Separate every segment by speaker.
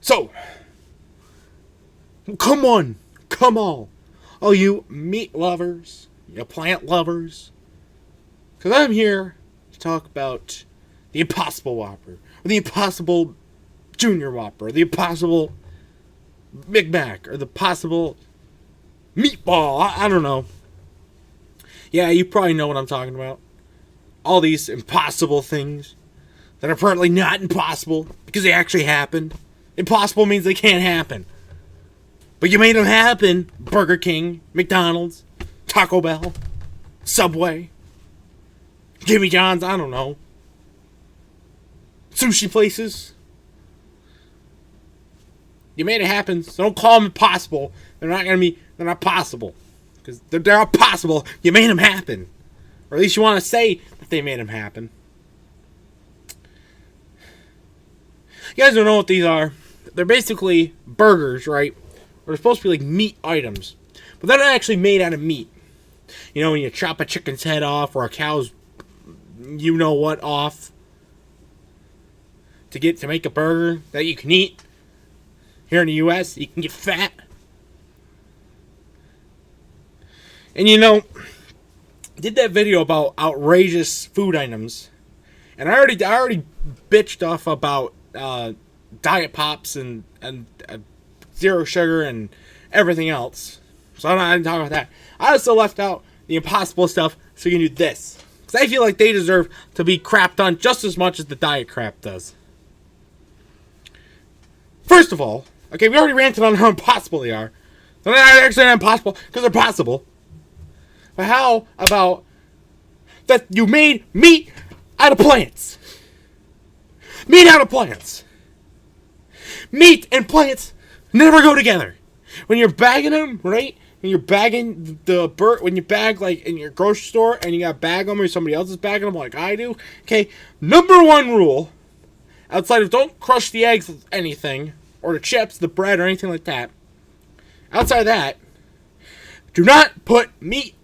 Speaker 1: So, come on. Come on. All you meat lovers, you plant lovers. Because I'm here to talk about the Impossible Whopper, or the Impossible Junior Whopper, or the Impossible Big Mac, or the Possible Meatball. I don't know. Yeah, you probably know what I'm talking about. All these impossible things that are apparently not impossible because they actually happened. Impossible means they can't happen. But you made them happen. Burger King, McDonald's, Taco Bell, Subway, Jimmy John's, I don't know. Sushi places. You made it happen, so don't call them impossible. They're not possible. Because they're not possible. You made them happen. Or at least you want to say that they made them happen. You guys don't know what these are. They're basically burgers, right? They're supposed to be like meat items. But they're not actually made out of meat. You know, when you chop a chicken's head off or a cow's you know what off to make a burger that you can eat. Here in the US, you can get fat. And you know, I did that video about outrageous food items. And I already bitched off about diet pops and zero sugar and everything else. So I didn't talk about that. I also left out the impossible stuff so you can do this. Because I feel like they deserve to be crapped on just as much as the diet crap does. First of all, okay, we already ranted on how impossible they are. They're not actually impossible because they're possible. But how about that you made meat out of plants? Meat out of plants. Meat and plants never go together. When you're bagging them, right? When you're bagging when you bag like in your grocery store and you got to bag them or somebody else is bagging them like I do. Okay, number one rule, outside of don't crush the eggs with anything, or the chips, the bread, or anything like that. Outside of that, do not put meat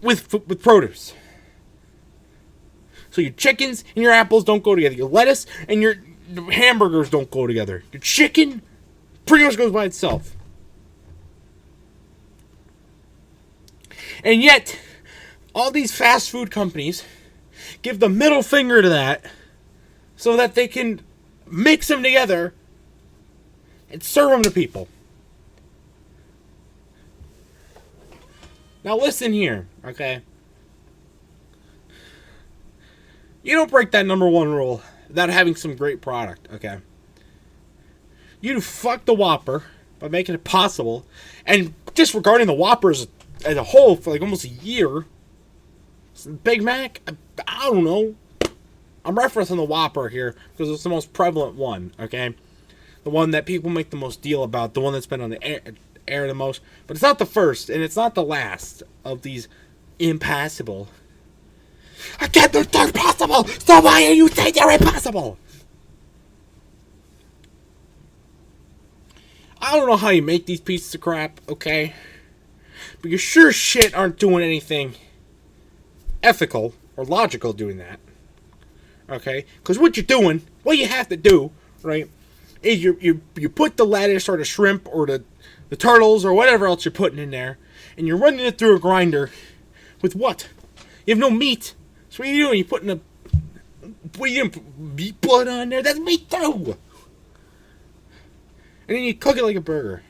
Speaker 1: with produce. So your chickens and your apples don't go together. Your lettuce and your hamburgers don't go together. Your chicken pretty much goes by itself. And yet, all these fast food companies give the middle finger to that so that they can mix them together and serve them to people. Now listen here, okay? You don't break that number one rule without having some great product, okay? You fuck the Whopper by making it possible and disregarding the Whoppers as a whole for like almost a year. Big Mac, I don't know. I'm referencing the Whopper here because it's the most prevalent one, okay? The one that people make the most deal about, the one that's been on the air the most. But it's not the first, and it's not the last of these impossible. Again, they're possible, so why are you saying they're impossible? I don't know how you make these pieces of crap, okay? But you sure shit aren't doing anything ethical or logical doing that. Okay? Because what you're doing, what you have to do, right, is you put the lettuce or the shrimp or the turtles or whatever else you're putting in there, and you're running it through a grinder with what? You have no meat. So what are you doing? You're putting what are you doing? Meat blood on there? That's meat too! And then you cook it like a burger.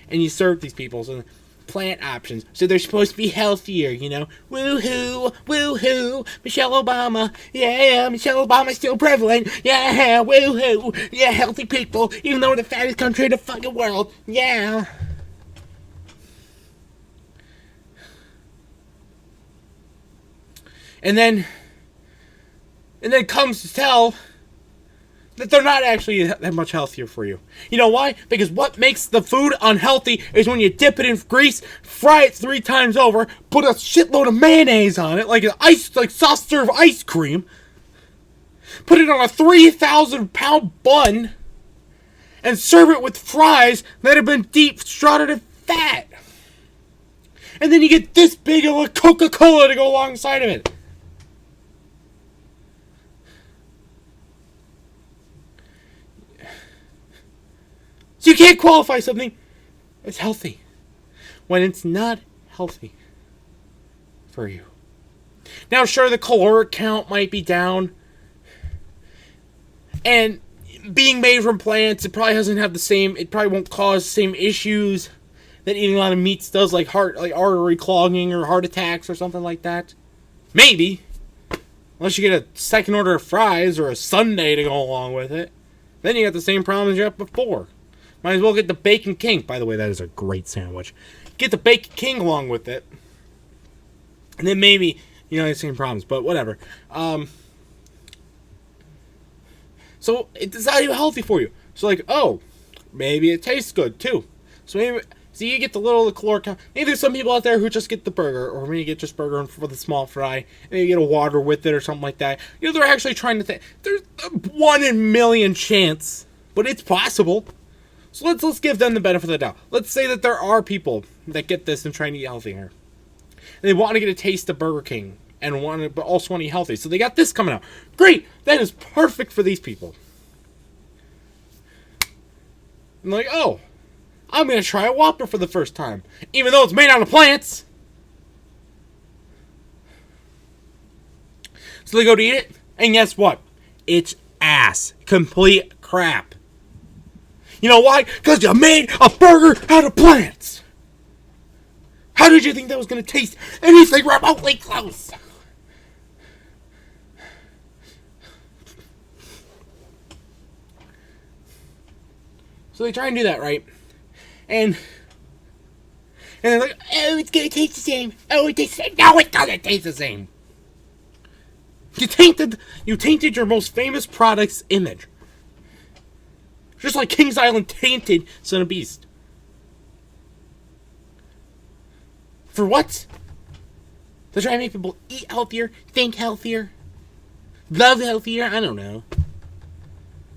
Speaker 1: And you serve these people some plant options. So they're supposed to be healthier, you know? Woohoo! Woohoo! Michelle Obama! Yeah, Michelle Obama's still prevalent! Yeah, woohoo! Yeah, healthy people, even though we're the fattest country in the fucking world! Yeah! And then comes to tell that they're not actually that much healthier for you. You know why? Because what makes the food unhealthy is when you dip it in grease, fry it 3 times over, put a shitload of mayonnaise on it, like soft serve ice cream, put it on a 3,000-pound bun, and serve it with fries that have been deep shrouded in fat. And then you get this big of a Coca-Cola to go alongside of it. So you can't qualify something as healthy when it's not healthy for you. Now, sure, the caloric count might be down, and being made from plants, it probably won't cause the same issues that eating a lot of meats does, like artery clogging or heart attacks or something like that. Maybe. Unless you get a second order of fries or a sundae to go along with it. Then you got the same problems you had before. Might as well get the Bacon King. By the way, that is a great sandwich. Get the Bacon King along with it. And then maybe, the same problems. But whatever. So it's not even healthy for you. So maybe it tastes good too. So you get the caloric count. Maybe there's some people out there who just get the burger, or maybe you get just burger with a small fry, and you get a water with it or something like that. They're actually trying to think. There's a 1 in a million chance, but it's possible. So let's give them the benefit of the doubt. Let's say that there are people that get this and trying to eat healthier. And they want to get a taste of Burger King but also want to eat healthy. So they got this coming out. Great! That is perfect for these people. I'm like, I'm going to try a Whopper for the first time. Even though it's made out of plants. So they go to eat it. And guess what? It's ass. Complete crap. You know why? Because you made a burger out of plants. How did you think that was going to taste anything remotely close? So they try and do that, right? And they're like, it's going to taste the same. It tastes the same. No, it doesn't taste the same. You tainted your most famous product's image. Just like Kings Island tainted Son of Beast. For what? To try and make people eat healthier, think healthier, love healthier? I don't know.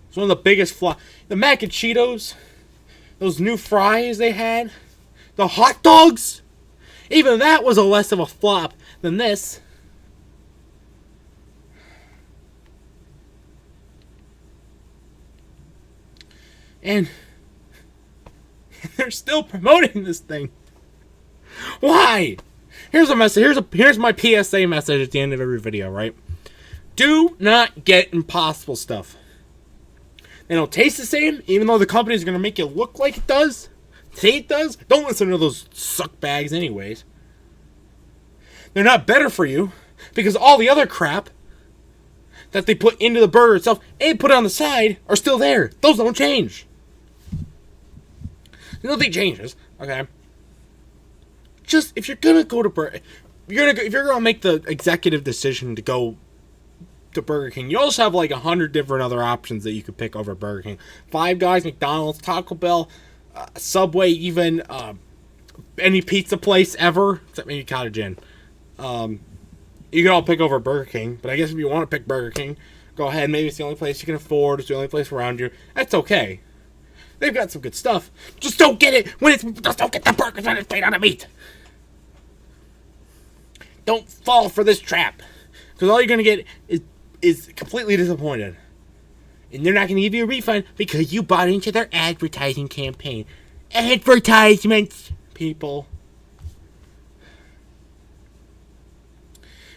Speaker 1: It's one of the biggest flaws. The mac and Cheetos, those new fries they had, the hot dogs, even that was a less of a flop than this. And they're still promoting this thing. Why? Here's a message. Here's my PSA message at the end of every video, right? Do not get Impossible stuff. They don't taste the same, even though the company is going to make it look like it does. Say it does. Don't listen to those suck bags anyways. They're not better for you because all the other crap that they put into the burger itself and put it on the side are still there. Those don't change. Nothing changes. Okay. Just if you're gonna go to if you're gonna make the executive decision to go to Burger King, you also have like 100 different other options that you could pick over Burger King. Five Guys, McDonald's, Taco Bell, Subway, even any pizza place ever, except maybe Cottage Inn. You can all pick over Burger King, but I guess if you want to pick Burger King, go ahead. Maybe it's the only place you can afford. It's the only place around you. That's okay. They've got some good stuff. Just don't get it just don't get the burgers when it's made out of meat. Don't fall for this trap, because all you're gonna get is completely disappointed, and they're not gonna give you a refund because you bought into their advertising campaign. Advertisements, people.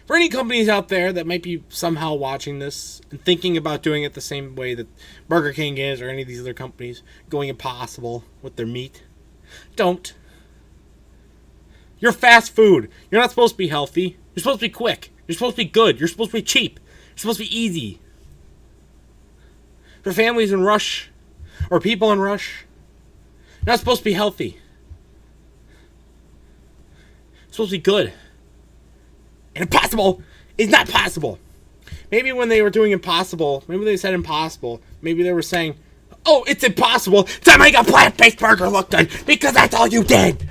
Speaker 1: For any companies out there that might be somehow watching this and thinking about doing it the same way that Burger King is, or any of these other companies, going Impossible with their meat, don't. You're fast food. You're not supposed to be healthy. You're supposed to be quick. You're supposed to be good. You're supposed to be cheap. You're supposed to be easy. For families in rush, or people in rush, you're not supposed to be healthy. You're supposed to be good. And Impossible is not possible. Maybe when they were doing Impossible, maybe they said Impossible, maybe they were saying, oh, it's impossible to make a plant-based burger look good because that's all you did.